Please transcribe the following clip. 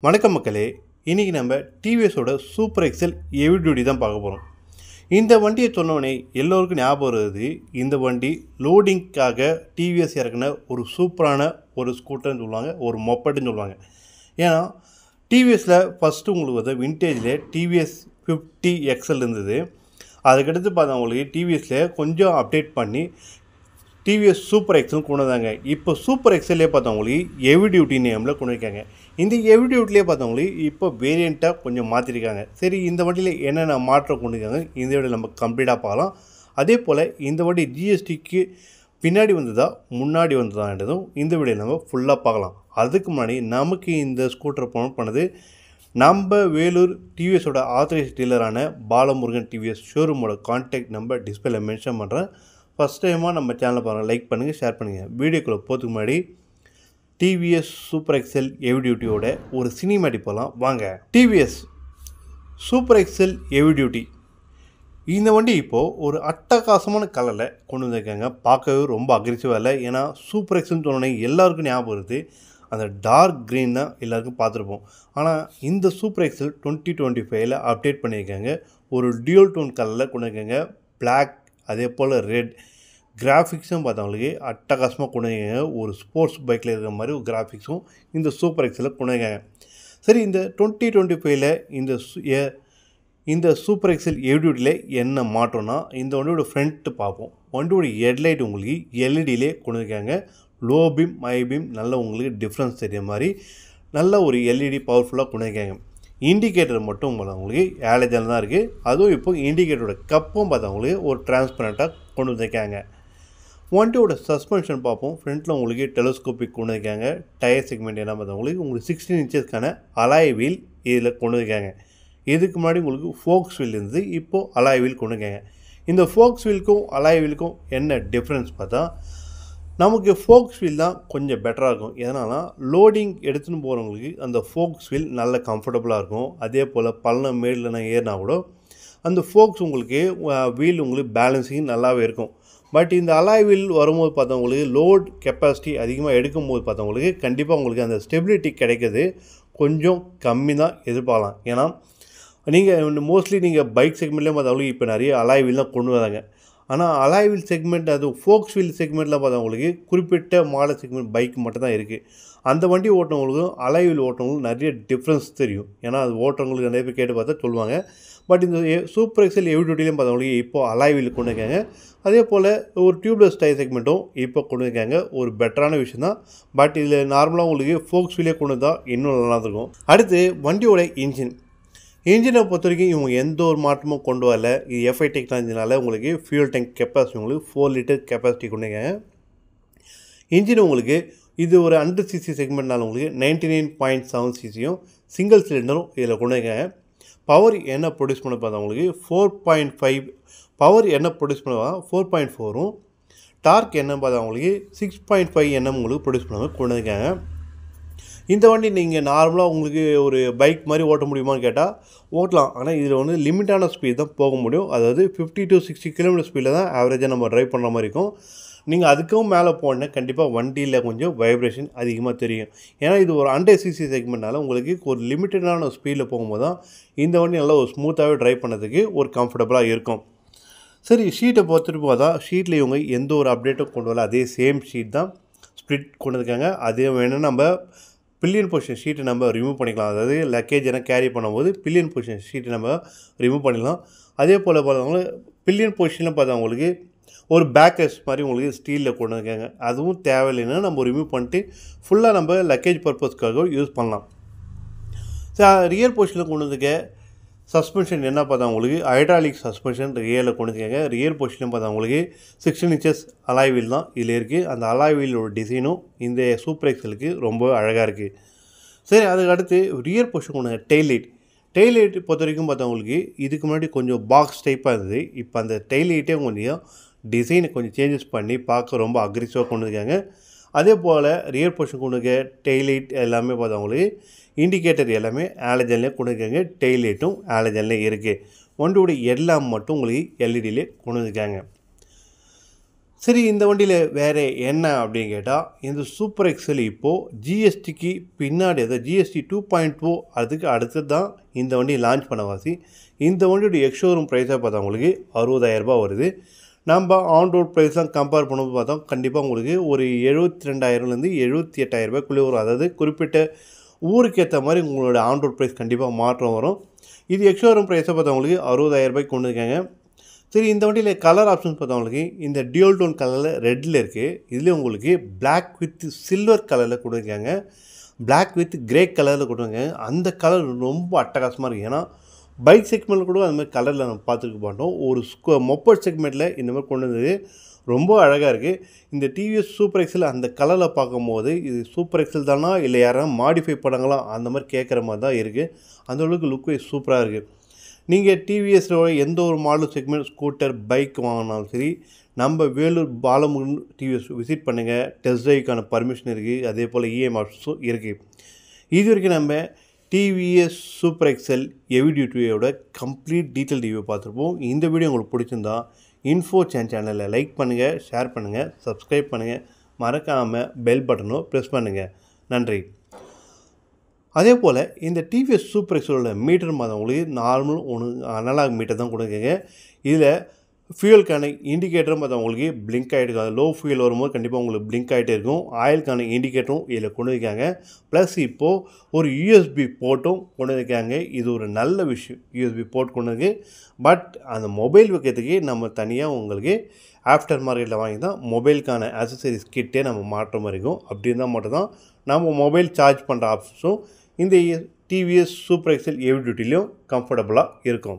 வணக்கம் மக்களே. இன்றைக்கி நம்ம டிவிஎஸோட சூப்பர் எக்ஸல் ஹெவி டியூட்டி தான் பார்க்க போகிறோம். இந்த வண்டியை சொன்னோடனே எல்லோருக்கும் ஞாபகம் வருது, இந்த வண்டி லோடிங்க்காக டிவிஎஸ் இறக்குன ஒரு சூப்பரான ஒரு ஸ்கூட்டர்னு சொல்லுவாங்க, ஒரு மொப்பட்டுன்னு சொல்லுவாங்க. ஏன்னா டிவிஎஸில் ஃபஸ்ட்டு உங்களுக்கு வந்து விண்டேஜில் டிவிஎஸ் 50 எக்ஸல் இருந்தது. அதுக்கடுத்து பார்த்தா உங்களுக்கு டிவிஎஸில் கொஞ்சம் அப்டேட் பண்ணி டிவிஎஸ் சூப்பர் எக்ஸல் கொண்டு வந்தாங்க. இப்போ சூப்பர் எக்ஸல்லே பார்த்தவங்களுக்கு ஹெவி டியூட்டி நேமில் கொண்டு வைக்காங்க. இந்த ஹெவி டியூட்டிலே பார்த்தவங்களுக்கு இப்போ வேரியண்ட்டாக கொஞ்சம் மாற்றிருக்காங்க. சரி, இந்த வண்டியில் என்னென்ன மாற்றம் கொண்டு இருக்காங்க இந்த வண்டியில் நம்ம கம்ப்ளீட்டாக பார்க்கலாம். அதே போல் இந்த வண்டி ஜிஎஸ்டிக்கு பின்னாடி வந்ததா முன்னாடி வந்ததான்றதும் இந்த வீடியோ நம்ம ஃபுல்லாக பார்க்கலாம். அதுக்கு முன்னாடி நமக்கு இந்த ஸ்கூட்டரை ப்ரொமோட் பண்ணது நம்ம வேலூர் டிவிஎஸோட ஆத்தரைஸ் டீலரான பாலமுருகன் டிவிஎஸ் ஷோரூமோட கான்டாக்ட் நம்பர் டிஸ்பிளேல மென்ஷன் பண்ணுறேன். ஃபஸ்ட் டைமாக நம்ம சேனலை பாருங்கள், லைக் பண்ணுங்கள், ஷேர் பண்ணுங்கள். வீடியோக்குள்ளே போகிறதுக்கு முன்னாடி டிவிஎஸ் சூப்பர் எக்ஸல் ஹெவி டியூட்டியோட ஒரு சினிமேட்டிக் போகலாம் வாங்க. TVS super XL heavy duty இந்த வண்டி இப்போது ஒரு அட்டகாசமான கலரில் கொண்டு வந்திருக்காங்க. பார்க்கவே ரொம்ப அக்ரெசிவாக இல்லை. ஏன்னா சூப்பர் எக்ஸல்னு சொன்னோன்னே எல்லாருக்கும் ஞாபகம் வருது அந்த டார்க் க்ரீன் தான் எல்லாருக்கும் பார்த்துருப்போம். ஆனால் இந்த சூப்பர் எக்ஸல் 2025 அப்டேட் பண்ணியிருக்காங்க. ஒரு டியூல் டோன் கலரில் கொண்டு இருக்காங்க. பிளாக் அதே போல் ரெட் கிராஃபிக்ஸும் பார்த்தவங்களுக்கு அட்டகாசமாக கொண்டு வந்திருக்காங்க. ஒரு ஸ்போர்ட்ஸ் பைக்கில் இருக்கிற மாதிரி ஒரு கிராஃபிக்ஸும் இந்த சூப்பர் எக்ஸலில் கொண்டு வந்திருக்காங்க. சரி, இந்த 2025 இந்த சூப்பர் எக்ஸல் ஹெவி டியூட்டியில் என்ன மாற்றம்னா இந்த வண்டியோட ஃப்ரண்ட்டு பார்ப்போம். வண்டியோட ஹெட்லைட் உங்களுக்கு எல்இடியிலே கொண்டு வந்திருக்காங்க. லோ பீம் ஹை பீம் நல்ல உங்களுக்கு டிஃப்ரென்ஸ் தெரியுற மாதிரி நல்ல ஒரு எல்இடி பவர்ஃபுல்லாக கொண்டு வந்திருக்காங்க. இண்டிகேட்டர் மட்டும் உங்களுக்கு ஆலஜன் தான் இருக்குது. அதுவும் இப்போ இண்டிகேட்டரோட கப்பும் பார்த்தவங்களுக்கு ஒரு டிரான்ஸ்பரண்ட்டாக கொண்டு வந்திருக்காங்க. வண்டியோட சஸ்பென்ஷன் பார்ப்போம். ஃப்ரண்ட்டில் உங்களுக்கு டெலஸ்கோபிக் கொண்டு வந்திருக்காங்க. டயர் செக்மெண்ட் என்ன பார்த்தவங்களுக்கு 16 இன்ச்சஸ்க்கான அலாய் வீல் இதில் கொண்டு வந்திருக்காங்க. இதுக்கு முன்னாடி உங்களுக்கு ஃபோக்ஸ் வீல் இருந்து இப்போது அலாய் வீல் கொண்டு வந்திருக்காங்க. இந்த ஃபோக்ஸ் வீலுக்கும் அலாய் வீலுக்கும் என்ன டிஃப்ரென்ஸ் பார்த்தா நமக்கு ஃபோக்ஸ் வீல் தான் கொஞ்சம் பெட்டராக இருக்கும். எதனால்னா லோடிங் எடுத்துன்னு போகிறவங்களுக்கு அந்த ஃபோக்ஸ் வீல் நல்ல கம்ஃபர்டபுளாக இருக்கும். அதே போல் பள்ளம் மேடில் ஏறினா கூட அந்த ஃபோக்ஸ் உங்களுக்கு வீல் உங்களுக்கு பேலன்ஸிங் நல்லாவே இருக்கும். பட் இந்த அலாய் வீல் வரும்போது பார்த்தவங்களுக்கு லோட் கெப்பாசிட்டி அதிகமாக எடுக்கும்போது பார்த்தவங்களுக்கு கண்டிப்பாக உங்களுக்கு அந்த ஸ்டெபிலிட்டி கிடைக்கிறது கொஞ்சம் கம்மி தான் எதிர்பார்க்கலாம். ஏன்னா நீங்கள் மோஸ்ட்லி நீங்கள் பைக் செக்மெண்ட்லேயே பார்த்தவங்களுக்கு இப்போ நிறைய அலாய் வீல் தான் கொண்டு வராங்க. ஆனால் அலாய் வீல் செக்மெண்ட் அது ஃபோக்ஸ் வீல் செக்மெண்ட்டில் பார்த்தவங்களுக்கு குறிப்பிட்ட மாடல் செக்மெண்ட் பைக் மட்டும் தான் இருக்குது. அந்த வண்டி ஓட்டுறவங்களுக்கும் அலாய் வீல் ஓட்டுறவங்களுக்கும் நிறைய டிஃப்ரென்ஸ் தெரியும். ஏன்னா அது ஓட்டுறவங்களுக்கு நிறைய பேர் கேட்டு பார்த்தா சொல்லுவாங்க. பட் இந்த சூப்பர் எக்ஸல் ஹெவி டியூட்டிலையும் பார்த்தவங்களுக்கு இப்போது அலாய் வீல் கொண்டு இருக்காங்க. அதே போல் ஒரு டியூப்லெஸ் டயர் செக்மெண்ட்டும் இப்போ கொண்டு இருக்காங்க. ஒரு பெட்டரான விஷயம் தான். பட் இதில் நார்மலாக உங்களுக்கு ஃபோக்ஸ் வீலே கொண்டு தான் இன்னும் நல்லா இருக்கும். அடுத்து வண்டியோட இன்ஜினை பொறுத்த வரைக்கும் இவங்க எந்த ஒரு மாற்றமும் கொண்டு வரல. இது எஃப்ஐ டெக்னாலஜினால உங்களுக்கு ஃபியூல் டேங்க் கெப்பாசிட்டி உங்களுக்கு 4 லிட்டர் கெப்பாசிட்டி கொண்டுங்க. இன்ஜின் உங்களுக்கு இது ஒரு 100 சிசி செக்மெண்ட்னால உங்களுக்கு 99.7 சிசியும் சிங்கிள் சிலிண்டரும் இதில் கொண்டுங்க. பவர் என்ன ப்ரொடியூஸ் பண்ண பார்த்தா உங்களுக்கு 4.5 பவர் என்ன ப்ரொடியூஸ் பண்ணுவா 4.4ம் டார்க் என்ன பார்த்தா உங்களுக்கு 6.5 என்எம் உங்களுக்கு ப்ரொடியூஸ் பண்ணுவாங்க கொண்டுருக்காங்க. இந்த வண்டி நீங்கள் நார்மலாக உங்களுக்கு ஒரு பைக் மாதிரி ஓட்ட முடியுமான்னு கேட்டால் ஓட்டலாம். ஆனால் இதில் வந்து லிமிட்டான ஸ்பீட் தான் போக முடியும். அதாவது 50 to 60 கிலோமீட்டர் ஸ்பீடில் தான் ஆவரேஜாக நம்ம ட்ரைவ் பண்ணுற மாதிரி இருக்கும். நீங்கள் அதுக்கும் மேலே போனால் கண்டிப்பாக வண்டியில் கொஞ்சம் வைப்ரேஷன் அதிகமாக தெரியும். ஏன்னா இது ஒரு 100 சிசி செக்மெண்ட்னால உங்களுக்கு ஒரு லிமிட்டடான ஸ்பீடில் போகும்போது தான் இந்த வண்டி நல்லா ஒரு ஸ்மூத்தாகவே ட்ரைவ் பண்ணுறதுக்கு ஒரு கம்ஃபர்டபுளாக இருக்கும். சரி, ஷீட்டை பொறுத்துட்டு போதா ஷீட்டில் இவங்க எந்த ஒரு அப்டேட்டும் கொண்டு வரல. அதே சேம் ஷீட் தான் ஸ்ப்ளிட் கொண்டு இருக்காங்க. அதே வேணும்னா நம்ம பில்லியன் பொசிஷன் ஷீட்டை நம்ம ரிமூவ் பண்ணிக்கலாம். அதாவது லக்கேஜ் எல்லாம் கேரி பண்ணும்போது பில்லியன் பொசிஷன் ஷீட்டை நம்ம ரிமூவ் பண்ணிக்கலாம். அதே போல் பார்த்தவங்க பில்லியன் பொசிஷனில் பார்த்தவங்களுக்கு ஒரு பேக்கர்ஸ் மாதிரி உங்களுக்கு ஸ்டீலில் கொண்டு இருக்காங்க. அதுவும் தேவையில்லைன்னா நம்ம ரிமூவ் பண்ணிட்டு ஃபுல்லாக நம்ம லக்கேஜ் பர்பஸ்க்காக யூஸ் பண்ணலாம். ரியர் பொசிஷனில் கொண்டு வந்துருக்க சஸ்பென்ஷன் என்ன பார்த்தா உங்களுக்கு ஹைட்ராலிக் சஸ்பென்ஷன் ரியரில் கொண்டு இருக்காங்க. ரியர் பொசிஷன் பார்த்தா உங்களுக்கு 16 இன்ச்சஸ் அலாய் வீல் தான் இதில் இருக்குது. அந்த அலாய் வீலோட டிசைனும் இந்த சூப்பர் எக்ஸலுக்கு ரொம்ப அழகாக இருக்குது. சரி, அதுக்கு அடுத்து ரியர் பொசிஷன் கொண்டு டெய்ல் லைட் பொறுத்த வரைக்கும் பார்த்தா உங்களுக்கு இதுக்கு முன்னாடி கொஞ்சம் பாக்ஸ் டைப்பாக இருந்தது. இப்போ அந்த டெய்ல் லைட்டே கொஞ்சம் டிசைனை கொஞ்சம் சேஞ்சஸ் பண்ணி பார்க்க ரொம்ப அக்ரெசிவாக கொண்டு இருக்காங்க. அதே போல் ரியர் பொசிஷன் கொண்டு இருக்க டெய்ல் லைட் எல்லாமே பார்த்தா உங்களுக்கு இண்டிகேட்டர் எல்லாமே ஆலஜன்லேயே கொண்டு இருக்காங்க. டெய்ல் லைட்டும் ஆலஜன்லேயே இருக்குது. வண்டியோட எல்லாம் மட்டும் உங்களுக்கு எல்இடியிலே கொண்டு இருக்காங்க. சரி, இந்த வண்டியில் வேறு என்ன அப்படின்னு கேட்டால், இந்த சூப்பர் எக்ஸல் இப்போது ஜிஎஸ்டிக்கு பின்னாடி, அதாவது ஜிஎஸ்டி 2.0 அதுக்கு அடுத்தது தான் இந்த வண்டி லான்ச் பண்ண வாசி. இந்த வண்டியோட எக்ஸ்ஷோரூம் ப்ரைஸாக பார்த்தா உங்களுக்கு 60,000 வருது. நம்ம ஆன் ரோட் ப்ரைஸ்லாம் கம்பேர் பண்ணும்போது பார்த்தோம் கண்டிப்பாக உங்களுக்கு ஒரு 72,000லேருந்து 78,000 வரும். அதாவது குறிப்பிட்ட ஊருக்கு ஏற்ற மாதிரி உங்களோட ஆன் ரோட் ப்ரைஸ் கண்டிப்பாக மாற்றம் வரும். இது எக்ஸ்ஷோரூம் ப்ரைஸாக பார்த்தா உங்களுக்கு 60,000 கொண்டு இருக்காங்க. சரி, இந்த வண்டியில் கலர் ஆப்ஷன்ஸ் பார்த்தவங்களுக்கு இந்த டியூல் டோன் கலரில் ரெட்டில் இருக்குது. இதில் உங்களுக்கு பிளாக் வித் சில்வர் கலரில் கொடுத்துருக்காங்க, பிளாக் வித் கிரே கலரில் கொடுத்துருக்காங்க. அந்த கலர் ரொம்ப அட்டகாசமாக இருக்குது. ஏன்னா பைக் செக்மெண்ட்டில் கூட அந்த மாதிரி கலரில் நம்ம பார்த்துக்க மாட்டோம். ஒரு மொப்பட் செக்மெண்ட்டில் இந்த மாதிரி கொண்டு வந்தது ரொம்ப அழகாக இருக்குது. இந்த டிவிஎஸ் சூப்பர் எக்ஸல் அந்த கலரில் பார்க்கும்போது இது சூப்பர் எக்ஸல் தானா இல்லை யாராவது மாடிஃபை பண்ணாங்களா அந்த மாதிரி கேட்குற மாதிரி தான் இருக்குது. அந்தளவுக்கு லுக்கு சூப்பராக இருக்குது. நீங்கள் டிவிஎஸோட எந்த ஒரு மாடல் செக்மெண்ட் ஸ்கூட்டர் பைக் வாங்கினாலும் சரி, நம்ம வேலூர் பாலமுருகன் டிவிஎஸ் விசிட் பண்ணுங்கள். டெஸ்ட் ட்ரைவ்க்கான பர்மிஷன் இருக்குது. அதே போல் இஎம் ஆப்ஷன்ஸும் இருக்குது. இது வரைக்கும் நம்ம டிவிஎஸ் சூப்பர் எக்ஸல் ஹெவி டியூட்டியோட கம்ப்ளீட் டீட்டெயில் ரிவ்யூ பார்த்துருப்போம். இந்த வீடியோ உங்களுக்கு பிடிச்சிருந்தா இன்ஃபோ சேனலில் லைக் பண்ணுங்கள், ஷேர் பண்ணுங்கள், சப்ஸ்கிரைப் பண்ணுங்கள், மறக்காமல் பெல் பட்டனும் ப்ரெஸ் பண்ணுங்கள். நன்றி. அதே போல் இந்த டிவிஎஸ் சூப்பர் எக்ஸலோட மீட்டர் பார்த்தவங்களுக்கு நார்மல் அனலாக் மீட்டர் தான் கொடுக்குங்க. இதில் ஃபியூயலுக்கான இண்டிகேட்டரும் பார்த்தவங்களுக்கு பிளிங்க் ஆகிட்டு இருக்கும். அது லோ ஃபியூயல் வரும்போது கண்டிப்பாக உங்களுக்கு பிளிங்க் ஆகிட்டே இருக்கும். ஆயிலுக்கான இண்டிகேட்டரும் இதில் கொண்டு வைக்காங்க. ப்ளஸ் இப்போது ஒரு யூஎஸ்பி போர்ட்டும் கொண்டு வைக்காங்க. இது ஒரு நல்ல விஷயம், யூஎஸ்பி போர்ட் கொண்டு இருக்கு. பட் அந்த மொபைல் வைக்கிறதுக்கு நம்ம தனியாக உங்களுக்கு ஆஃப்டர் மார்க்கெட்டில் வாங்கி தான் மொபைலுக்கான ஆக்சசரிஸ் கிட்டே நம்ம மாற்ற மாதிரி இருக்கும். அப்படி இருந்தால் மட்டும்தான் நம்ம மொபைல் சார்ஜ் பண்ணுற ஆப்ஷன்ஸும் இந்த டிவிஎஸ் சூப்பர் எக்ஸல் ஹெவி டியூட்டிலையும் கம்ஃபர்டபுளாக இருக்கும்.